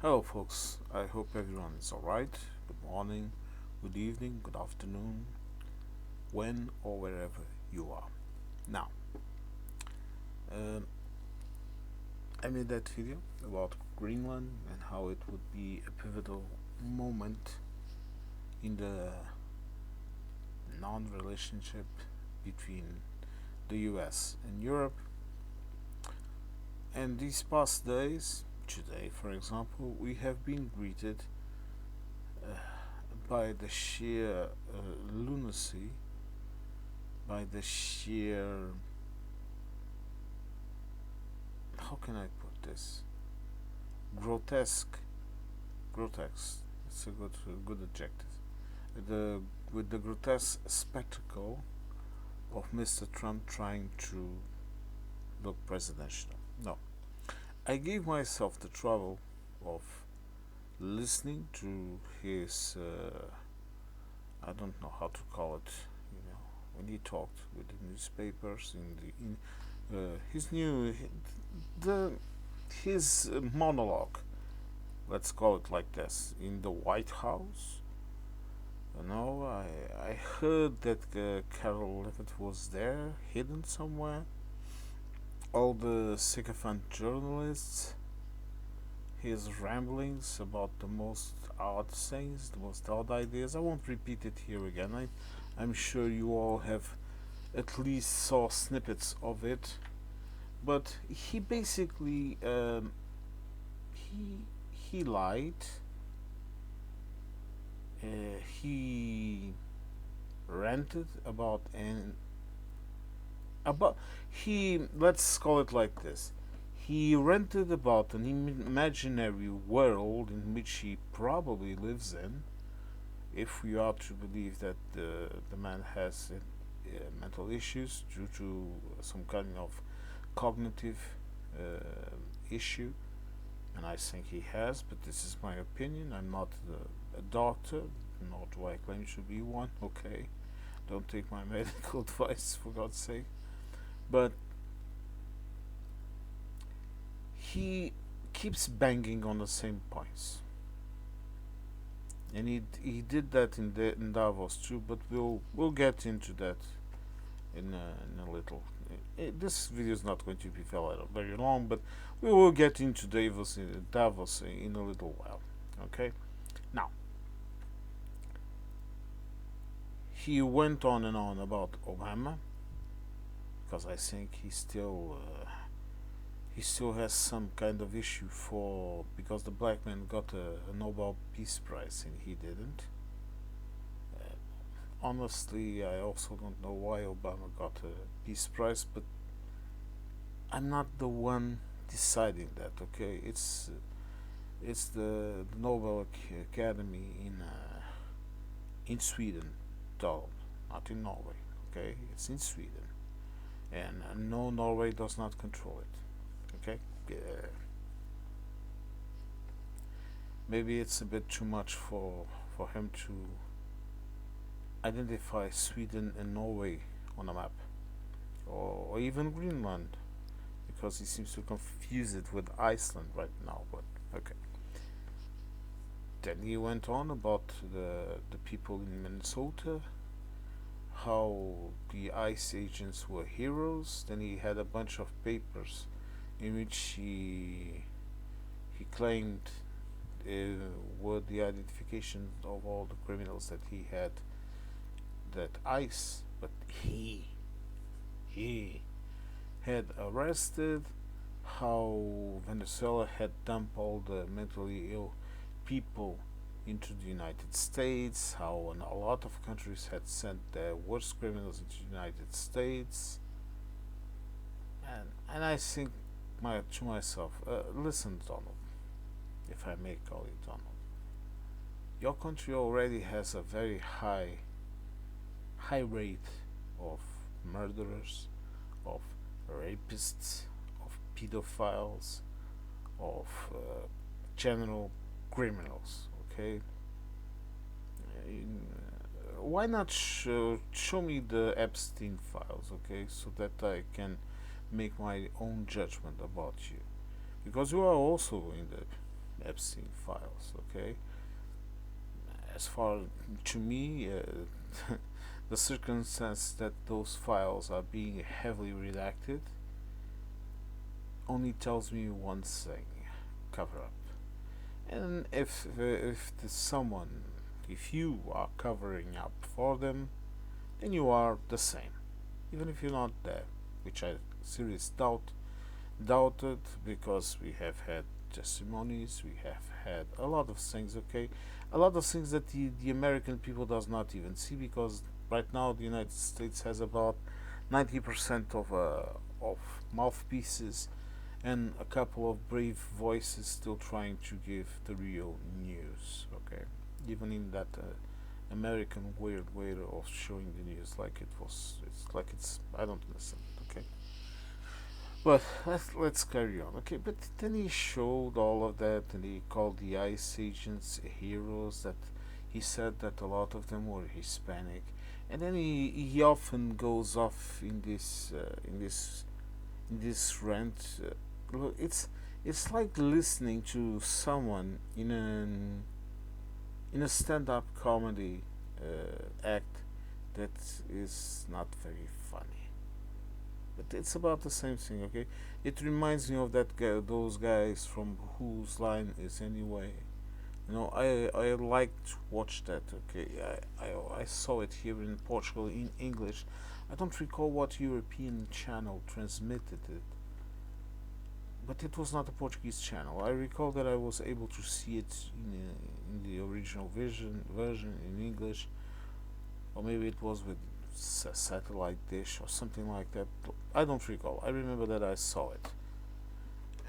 Hello, folks. I hope everyone is alright. Good morning, good evening, good afternoon, when or wherever you are. Now, um, I made that video about Greenland and how it would be a pivotal moment in the non relationship between the US and Europe. And these past days, today for example, we have been greeted uh, by the sheer lunacy, by the sheer, how can I put this, grotesque, grotesque. It's a good adjective. The with the grotesque spectacle of Mr. Trump trying to look presidential. No, I gave myself the trouble of listening to his. I don't know how to call it. When he talked with the newspapers in his new the his monologue, let's call it like this, in the White House. I heard that Carol Levitt was there, hidden somewhere. All the sycophant journalists, his ramblings about the most odd things, the most odd ideas. I won't repeat it here again. I'm sure you all have at least saw snippets of it. But he basically he lied. He ranted about he let's call it like this. He ranted about an imaginary world in which he probably lives in, if we are to believe that the man has mental issues due to some kind of cognitive issue, and I think he has, but this is my opinion. I'm not a doctor, nor do I claim to be one. Okay, don't take my medical advice for God's sake. But he keeps banging on the same points, and he did that in Davos too. But we'll get into that in a little. This video is not going to be very long, but we will get into Davos in a little while. Okay. Now, he went on and on about Obama, because I think he still has some kind of issue because the black man got a Nobel Peace Prize and he didn't. Honestly, I also don't know why Obama got a Peace Prize, but I'm not the one deciding that. Okay, it's the Nobel Academy in Sweden, though, not in Norway. Okay, it's in Sweden, and no, Norway does not control it. Okay, maybe it's a bit too much for him to identify Sweden and Norway on a map, or even Greenland, because he seems to confuse it with Iceland right now. But okay. Then he went on about the people in Minnesota, how the ICE agents were heroes. Then he had a bunch of papers in which he claimed were the identification of all the criminals that he had, that ICE, but he had arrested, how Venezuela had dumped all the mentally ill people into the United States, how a lot of countries had sent their worst criminals into the United States. And I think to myself, listen, Donald, if I may call you Donald, your country already has a very high rate of murderers, of rapists, of pedophiles, of general criminals. Okay, why not show me the Epstein files? Okay, so that I can make my own judgment about you, because you are also Epstein files. Okay, as far to me, the circumstance that those files are being heavily redacted only tells me one thing: cover up. And if you are covering up for them, then you are the same, even if you're not there, which I seriously doubted, because we have had testimonies, we have had a lot of things. Okay, a lot of things that the American people does not even see, because right now the United States has about 90% of mouthpieces and a couple of brave voices still trying to give the real news. Okay, even in that American weird way of showing the news, like it's like it's, I don't understand. Okay, but let's carry on. Okay, but then he showed all of that, and he called the ICE agents heroes. That he said that a lot of them were Hispanic, and then he often goes off in this rant. Look, it's like listening to someone in a stand-up comedy act that is not very funny. But it's about the same thing. Okay, it reminds me of that guy, those guys from Whose Line Is Anyway. I like to watch that. Okay, I saw it here in Portugal in English. I don't recall what European channel transmitted it, but it was not a Portuguese channel. I recall that I was able to see it in the original version in English, or maybe it was with satellite dish or something like that. I don't recall. I remember that I saw it,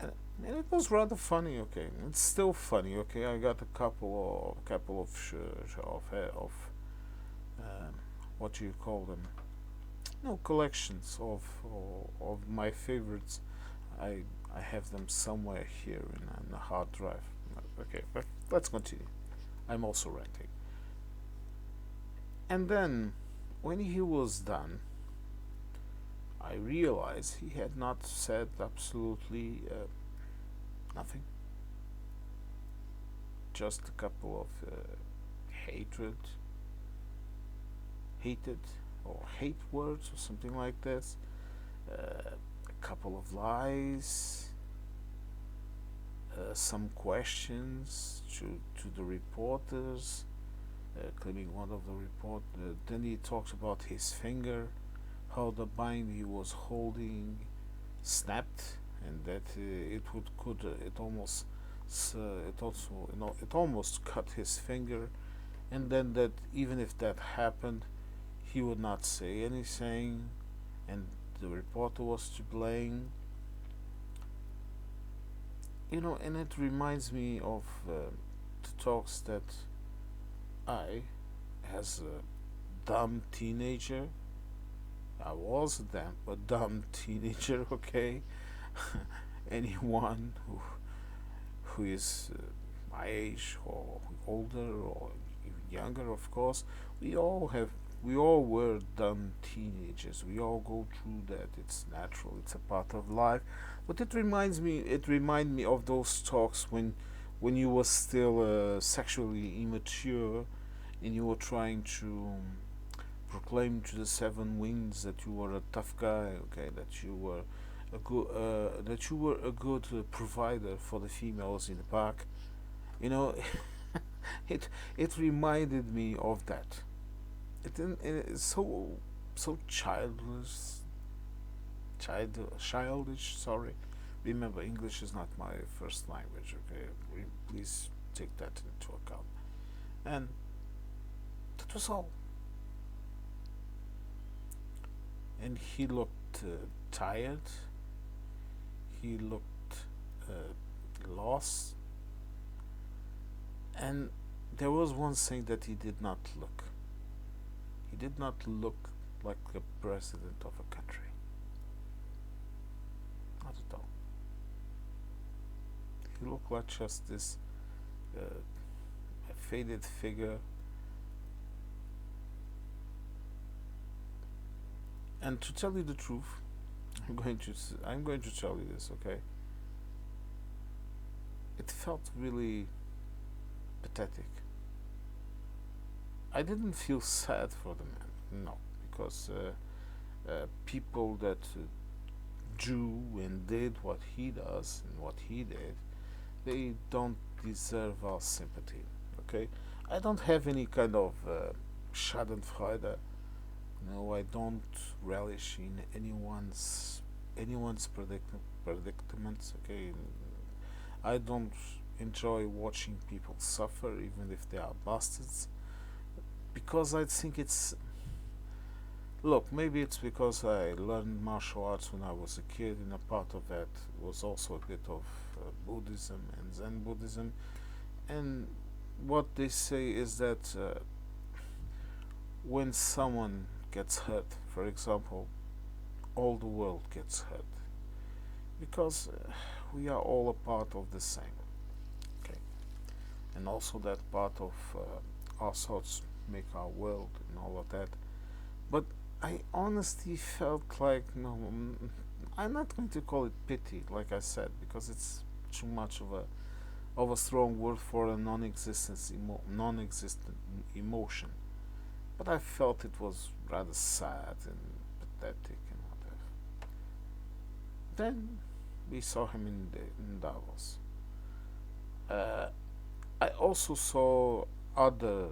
and, and it was rather funny. Okay, it's still funny. Okay, I got a couple of um, what do you call them? No, collections of my favorites. I I have them somewhere here in a hard drive. Okay, but let's continue. I'm also renting. And then, when he was done, I realized he had not said absolutely nothing. Just a couple of hatred, hated, or hate words, or something like this. A couple of lies, some questions to the reporters, claiming one of the report. Then he talks about his finger, how the bind he was holding snapped, and that it also it almost cut his finger, and then that even if that happened, he would not say anything, and the reporter was to blame. And it reminds me of the talks that I, as a dumb teenager, I was a dumb teenager. Okay, anyone who is my age or older or even younger, of course, we all have. We all were dumb teenagers. We all go through that. It's natural. It's a part of life. But it reminds me. It reminded me of those talks when you were still sexually immature, and you were trying to proclaim to the seven winds that you were a tough guy. Okay, that you were a good provider for the females in the park. You know, it reminded me of that. It's so childish. Sorry, remember English is not my first language. Okay, please take that into account. And that was all. And he looked tired. He looked lost. And there was one thing that he did not look. He did not look like a president of a country. Not at all. He looked like just this faded figure. And to tell you the truth, I'm going to tell you this, okay? it felt really pathetic. I didn't feel sad for the man, no, because people that do and did what he does and what he did, they don't deserve our sympathy. Okay, I don't have any kind of Schadenfreude. No, I don't relish in anyone's predicaments. Okay, I don't enjoy watching people suffer, even if they are bastards, because I think it's. Look, maybe it's because I learned martial arts when I was a kid, and a part of that was also a bit of Buddhism and Zen Buddhism. And what they say is that when someone gets hurt, for example, all the world gets hurt because we are all a part of the same. Okay, and also that part of our thoughts make our world and all of that. But I honestly felt like no, I'm not going to call it pity, like I said, because it's too much of a strong word for a non-existent emotion. But I felt it was rather sad and pathetic and whatever. Then we saw him in Davos. Uh, I also saw other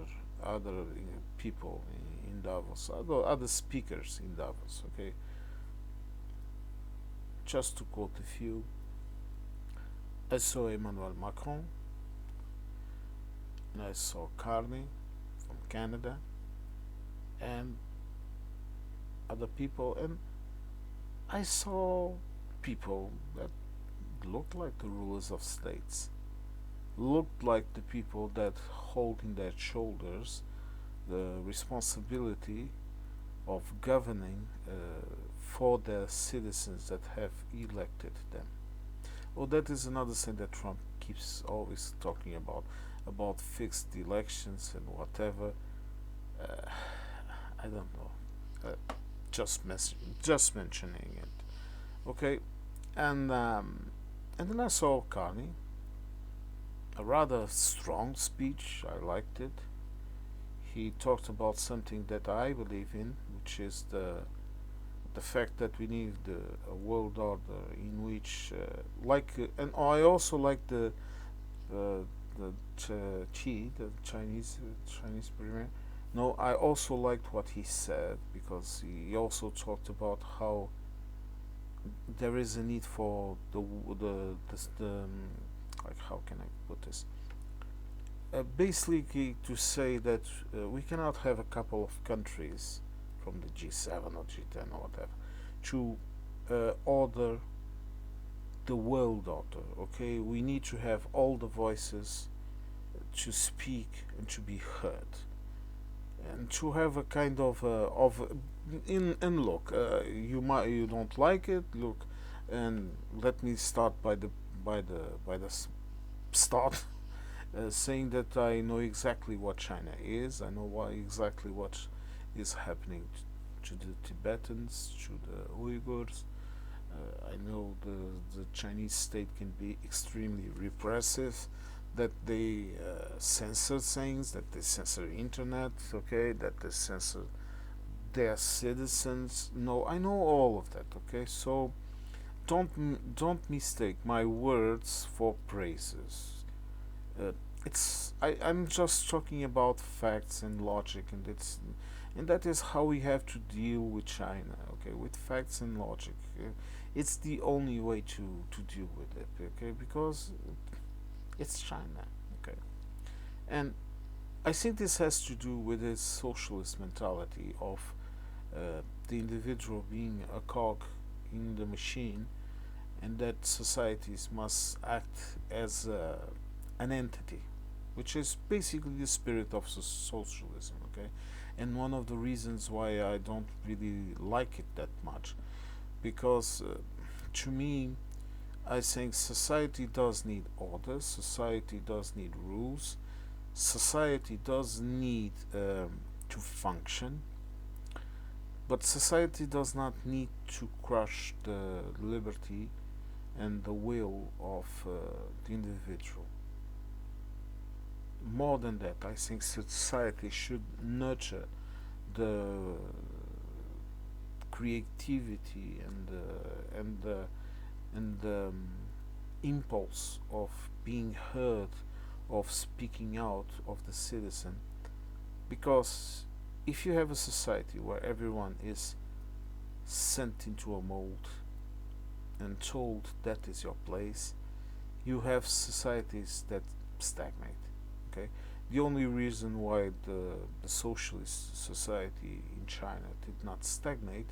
people in Davos, other speakers in Davos. Okay, just to quote a few, I saw Emmanuel Macron, and I saw Carney from Canada, and other people, and I saw people that looked like the rulers of states, looked like the people that hold in their shoulders the responsibility of governing for the citizens that have elected them. Oh, that is another thing that Trump keeps always talking about fixed elections and whatever. Uh, I don't know. Just mentioning it. Okay, and then I saw Carney, a rather strong speech. I liked it. He talked about something that I believe in, which is the fact that we need a world order in which, and I also like the Chinese premier. No, I also liked what he said because he also talked about how there is a need for like how can I put this? Basically, to say that we cannot have a couple of countries from the G7 or G10 or whatever to order the world order. Okay, we need to have all the voices to speak and to be heard, and to have a kind of in and look. You don't like it. Look, and let me start by the start. Saying that I know exactly what China is. I know exactly what is happening to the Tibetans, to the Uyghurs. I know the Chinese state can be extremely repressive, that they censor things, that they censor internet, okay, that they censor their citizens. No, I know all of that, okay. So don't mistake my words for praises. I'm just talking about facts and logic, and that is how we have to deal with China. Okay, with facts and logic. It's the only way to deal with it. Okay, because it's China. Okay, and I think this has to do with this socialist mentality of the individual being a cog in the machine, and that societies must act as an entity, which is basically the spirit of socialism. Okay, and one of the reasons why I don't really like it that much, because to me, I think society does need order, society does need rules, society does need to function, but society does not need to crush the liberty and the will of the individual. More than that, I think society should nurture the creativity and the impulse of being heard, of speaking out of the citizen. Because if you have a society where everyone is sent into a mold and told that is your place, you have societies that stagnate. Okay, the only reason why the socialist society in China did not stagnate,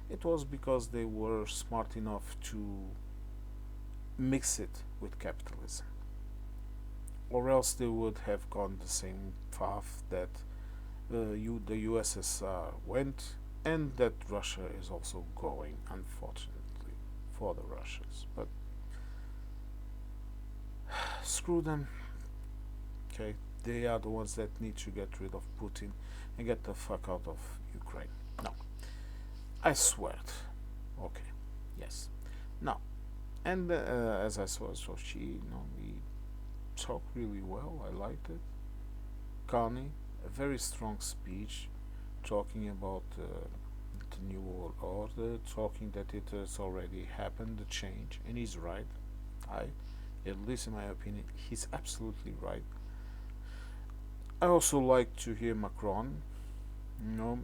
it was because they were smart enough to mix it with capitalism, or else they would have gone the same path that the USSR went, and that Russia is also going, unfortunately, for the Russians. But screw them. Okay, they are the ones that need to get rid of Putin and get the fuck out of Ukraine. No, I swear it. Okay, yes. Now, and as I saw, we talked really well. I liked it. Connie, a very strong speech, talking about the new world order, talking that it has already happened, the change, and he's right. I, at least in my opinion, he's absolutely right. I also like to hear Macron. You know,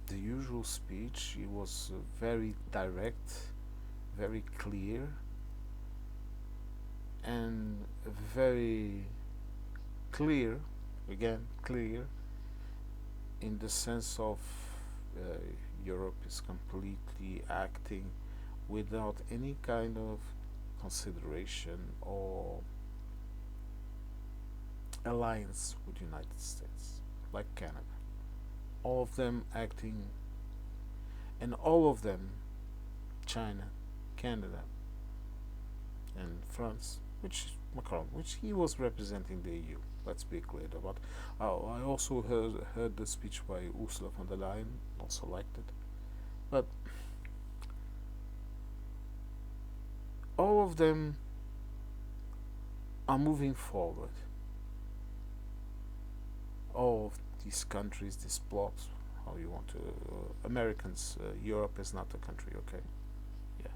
the usual speech. He was very direct, very clear, and very clear. Again, clear in the sense of uh, Europe is completely acting without any kind of consideration or alliance with the United States, like Canada. All of them acting, and all of them, China, Canada, and France, which Macron, which he was representing the EU. Let's be clear about. I also heard the speech by Ursula von der Leyen. Also liked it, but all of them are moving forward. All of these countries, these blocks, how you want to, Americans, Europe is not a country, okay? Yeah.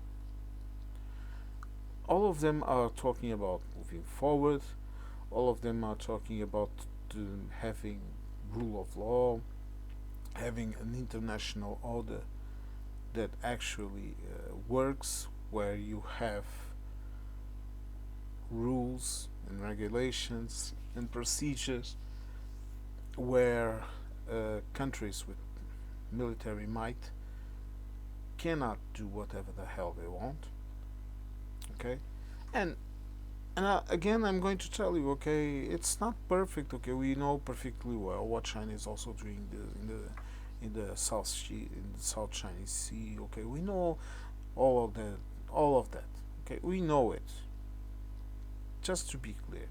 All of them are talking about moving forward. All of them are talking about having rule of law, having an international order that actually works, where you have rules and regulations and procedures, where countries with military might cannot do whatever the hell they want. Okay, and again, I'm going to tell you, okay, it's not perfect. Okay, we know perfectly well what China is also doing in the South Chinese Sea. Okay, we know all of that, all of that. Okay, we know it. Just to be clear,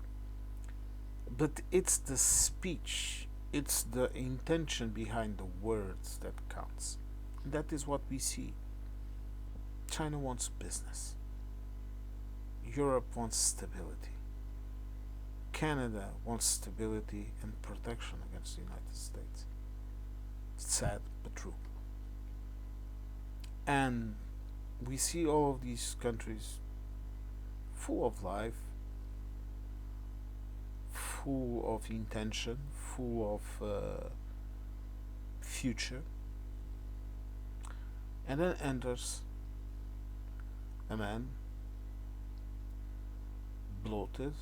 but it's the speech, it's the intention behind the words that counts. That is what we see. China wants business. Europe wants stability. Canada wants stability and protection against the United States. It's sad but true. And we see all of these countries full of life, full of intention, full of future. And then enters a man, bloated,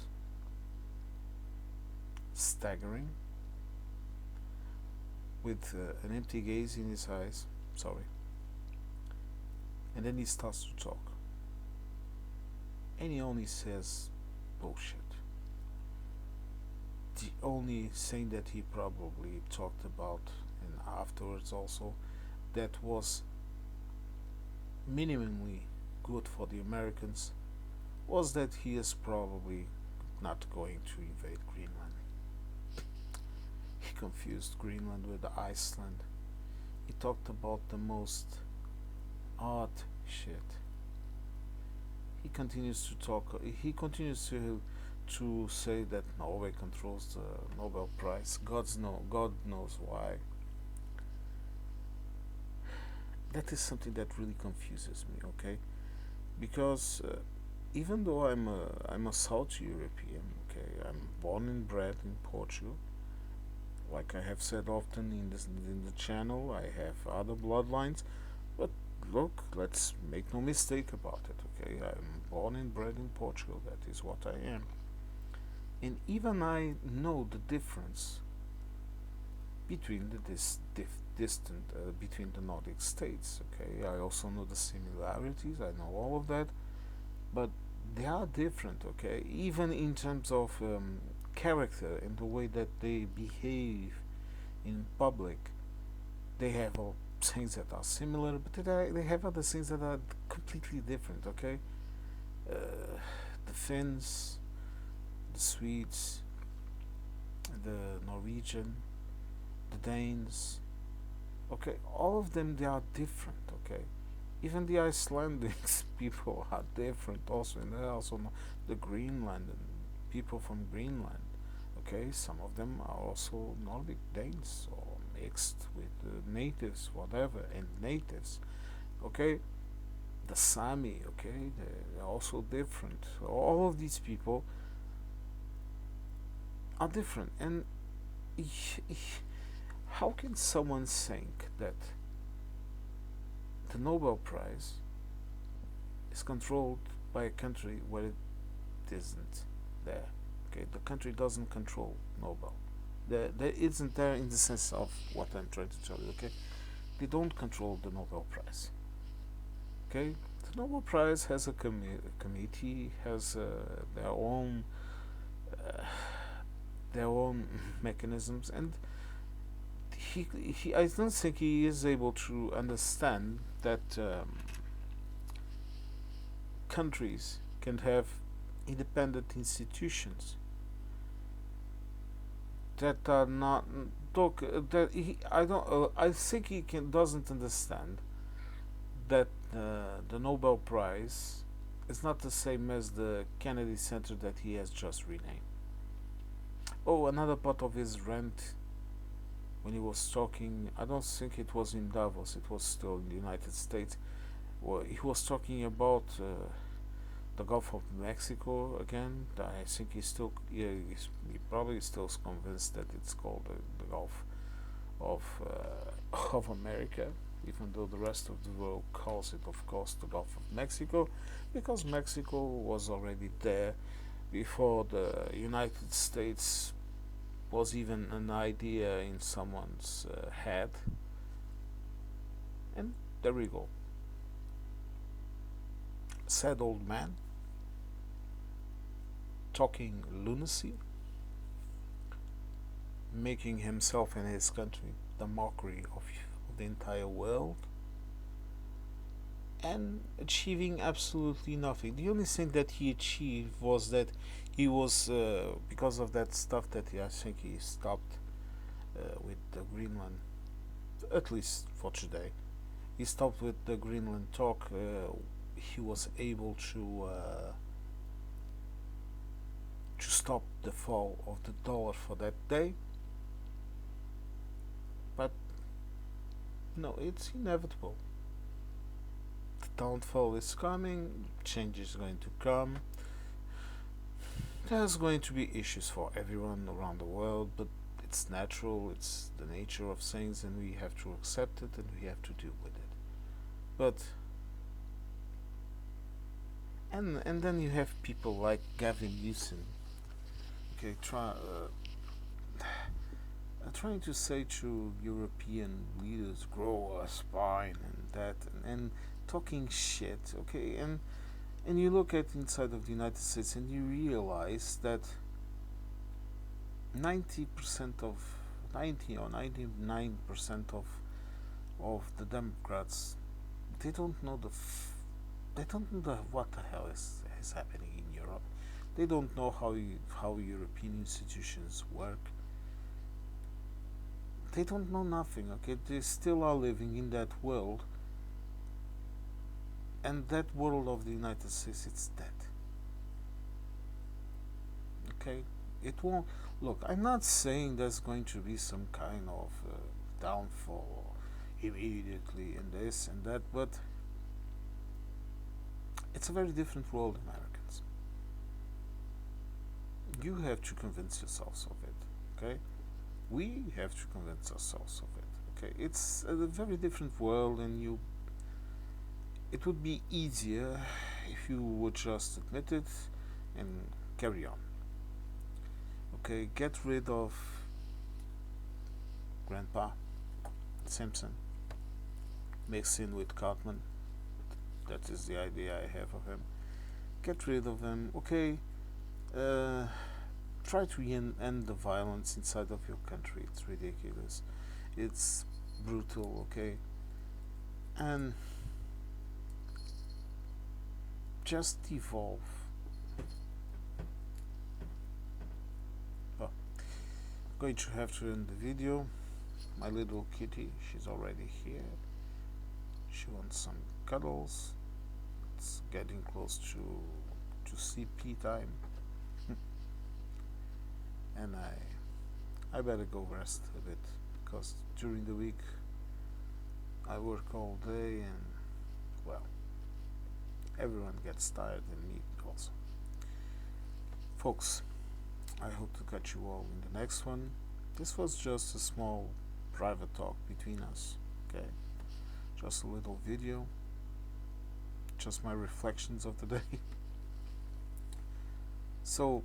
staggering, with an empty gaze in his eyes. Sorry. And then he starts to talk. And he only says bullshit. The only thing that he probably talked about, and afterwards also, that was minimally good for the Americans, was that he is probably not going to invade Greenland. He confused Greenland with Iceland. He talked about the most odd shit. he continues to talk. He continues to say that Norway controls the Nobel Prize. God knows why. That is something that really confuses me. Okay, because even though I'm a South European, okay, I'm born and bred in Portugal. Like I have said often in the channel, I have other bloodlines, but look, let's make no mistake about it. Okay, I'm born and bred in Portugal. That is what I am, and even I know the difference between distant between the Nordic states. Okay, I also know the similarities. I know all of that, but they are different. Okay, even in terms of character and the way that they behave in public, they have all things that are similar, but they have other things that are completely different. Okay, uh, the Finns, the Swedes, the Norwegian, the Danes. Okay, all of them, they are different. Okay, even the Icelandic people are different also, and also the Greenland and people from Greenland. Okay, some of them are also Nordic Danes or mixed with natives, whatever, and natives. Okay, the Sami. Okay, they're also different. All of these people are different, and how can someone think that the Nobel Prize is controlled by a country where it isn't there? Okay, the country doesn't control Nobel. There isn't there in the sense of what I'm trying to tell you. Okay, they don't control the Nobel Prize. Okay, the Nobel Prize has a committee, has uh, their own mechanisms, and I don't think he is able to understand that countries can have independent institutions that are not. Look, that I don't. I think he doesn't understand that the Nobel Prize is not the same as the Kennedy Center that he has just renamed. Oh, another part of his rant when he was talking. I don't think it was in Davos. It was still in the United States. Well, he was talking about the Gulf of Mexico again. I think he's still, yeah, he probably still convinced that it's called the Gulf of of America, even though the rest of the world calls it, of course, the Gulf of Mexico, because Mexico was already there before the United States was even an idea in someone's head. And there we go. Sad old man talking lunacy, making himself and his country the mockery of the entire world, and achieving absolutely nothing. The only thing that he achieved was that he was, because of that stuff that I think he stopped with the Greenland, at least for today. He stopped with the Greenland talk. He was able to stop the fall of the dollar for that day. But no, it's inevitable. The downfall is coming, change is going to come. There's going to be issues for everyone around the world, but it's natural, it's the nature of things, and we have to accept it and we have to deal with it. But and then you have people like Gavin Newsom, okay, trying to say to European leaders, grow a spine and that, and talking shit, okay, and you look at inside of the United States and you realize that 90% of 90 or 99% of the Democrats, they don't know they don't know what the hell is happening in Europe. They don't know how European institutions work. They don't know nothing. Okay, they still are living in that world and that world of the United States, it's dead. Okay, it won't. Look, I'm not saying there's going to be some kind of downfall immediately in this and that, but it's a very different world, Americans. You have to convince yourselves of it. Okay, we have to convince ourselves of it. Okay, it's a very different world, and you. It would be easier if you would just admit it and carry on. Okay, get rid of Grandpa Simpson, mix in with Cartman. That is the idea I have of him. Get rid of him. Okay, uh, try to end the violence inside of your country. It's ridiculous. It's brutal. Okay, and just evolve. Well, I'm going to have to end the video. My little kitty, she's already here. She wants some cuddles. It's getting close to CP time, and I better go rest a bit because during the week I work all day, and well, everyone gets tired, and me also. Folks, I hope to catch you all in the next one. This was just a small private talk between us, okay? Just a little video, just my reflections of the day. So,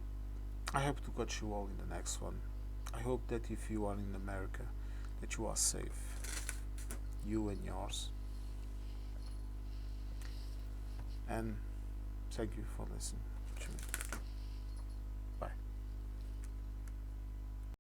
I hope to catch you all in the next one. I hope that if you are in America, that you are safe, you and yours. And thank you for listening.